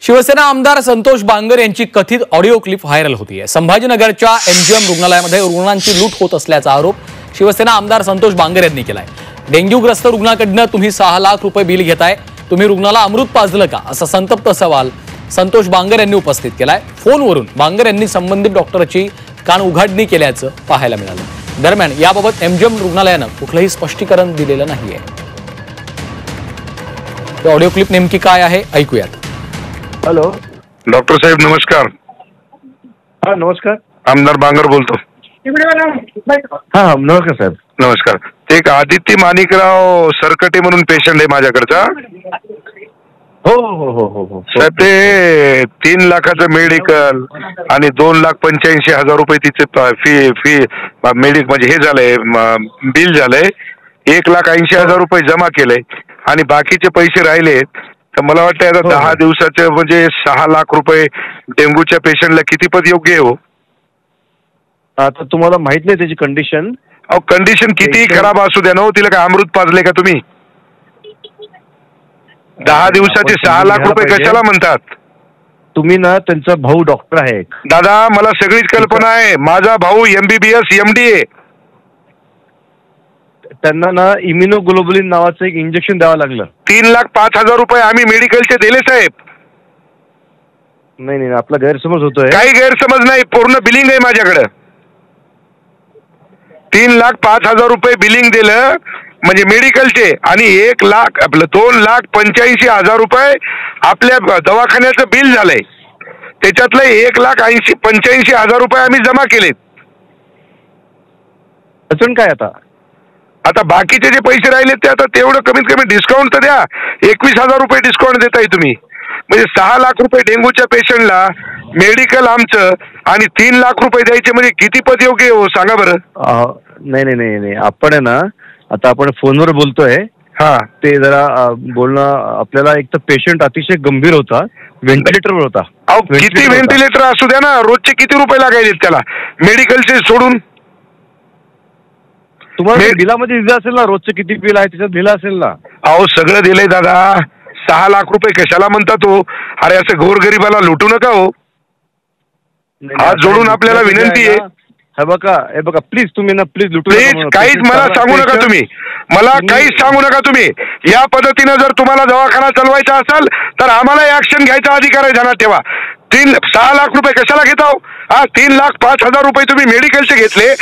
शिवसेना आमदार संतोष बांगर यांची कथित ऑडिओ क्लिप व्हायरल होतीये। संभाजीनगरच्या एमजीएम रुग्णालयामध्ये रुग्णांची लूट होत असल्याचा आरोप शिवसेना आमदार संतोष बांगर यांनी केलाय। डेंग्यूग्रस्त रुग्णाकडनं तुम्ही 6 लाख रुपये बिल घेताय, तुम्ही रुग्णाला अमृत पाजलं का, असा संतप्त सवाल संतोष बांगर यांनी उपस्थित केलाय। फोनवरून बांगर यांनी संबंधित डॉक्टरची कान उघाडणी केल्याचं पाहायला मिळालं। दरम्यान याबाबत एमजीएम रुग्णालयानं कुठलंही स्पष्टीकरण दिलेलं नाहीये। ऑडिओ क्लिप नेमकी काय आहे ऐकूयात। हॅलो डॉक्टर साहेब नमस्कार। हा नमस्कार, आमदार बांगर बोलतो। हा नमस्कार साहेब। नमस्कार। ते एक आदित्य माणिकराव सरकटे म्हणून पेशंट आहे माझ्याकडचा। हो हो हो हो हो साहेब ते 3 लाखाचं मेडिकल आणि 2,85,000 रुपये तिचे फी मेडिकल म्हणजे हे झालंय, बिल झालंय। 1,80,000 रुपये जमा केले आणि बाकीचे पैसे राहिले। तर मला वाटतं आता 10 दिवसाचे म्हणजे 6 लाख रुपये डेंग्यूच्या पेशंटला किती पद योग्य आहे हो? आता तुम्हाला माहित नाही त्याची कंडिशन? अहो कंडिशन कितीही खराब असू द्या ना, तिला काय अमृत पाजले का तुम्ही? 10 दिवसाचे 6 लाख रुपये कशाला म्हणतात तुम्ही? ना त्यांचा भाऊ डॉक्टर आहे दादा, मला सगळीच कल्पना आहे। माझा भाऊ MBBS MD आहे। त्यांना ना इम्युनोग्लोबुलिन नावाचं एक इंजेक्शन द्यावं लागलं। 3,05,000 रुपये आम्ही मेडिकलचे दिले साहेब। नाही नाही, आपला गैरसमज होतोय। काही गैरसमज नाही, पूर्ण बिलिंग आहे माझ्याकडे। 3,05,000 रुपये बिलिंग दिलं म्हणजे मेडिकलचे आणि 1 लाख आपलं 2,85,000 रुपये आपल्या दवाखान्याचं बिल झालंय। त्याच्यातलं 1,85,000 रुपये आम्ही जमा केलेत। अजून काय आता बाकीचे जे पैसे राहिले ते आता तेवढं कमीत कमी डिस्काउंट तर द्या। 21,000 रुपये डिस्काउंट देताय तुम्ही, म्हणजे 6 लाख रुपये डेंग्यूच्या पेशंटला मेडिकल आमचं आणि 3 लाख रुपये द्यायचे म्हणजे किती पद योग्य हो सांगा बरं? नाही नाही नाही नाही, आपण आहे ना आता आपण फोनवर बोलतोय। हा ते जरा बोलणं आपल्याला, एक तर पेशंट अतिशय गंभीर होता, व्हेंटिलेटरवर होता। अहो किती व्हेंटिलेटर असू द्या ना, रोजचे किती रुपये लागायचे त्याला मेडिकलचे सोडून? तुम्हाला बिलामध्ये दिलं असेल ना, रोजचं किती बिल आहे त्याच्यात दिलं असेल ना। अहो सगळं दिलंय दादा। 6 लाख रुपये कशाला म्हणतात हो? अरे असं गोरगरिबाला लुटू नका हो। हात जोडून आपल्याला विनंती आहे। हे बघा प्लीज, तुम्ही ना प्लीज लुटू प्लीज काहीच मला सांगू नका तुम्ही, मला काहीच सांगू नका तुम्ही। या पद्धतीनं जर तुम्हाला दवाखाना चालवायचा असेल तर आम्हाला ऍक्शन घ्यायचा अधिकार आहे, ध्यानात ठेवा। 6 लाख रुपये कशाला घेता हो? 3,05,000 रुपये तुम्ही मेडिकलचे घेतले।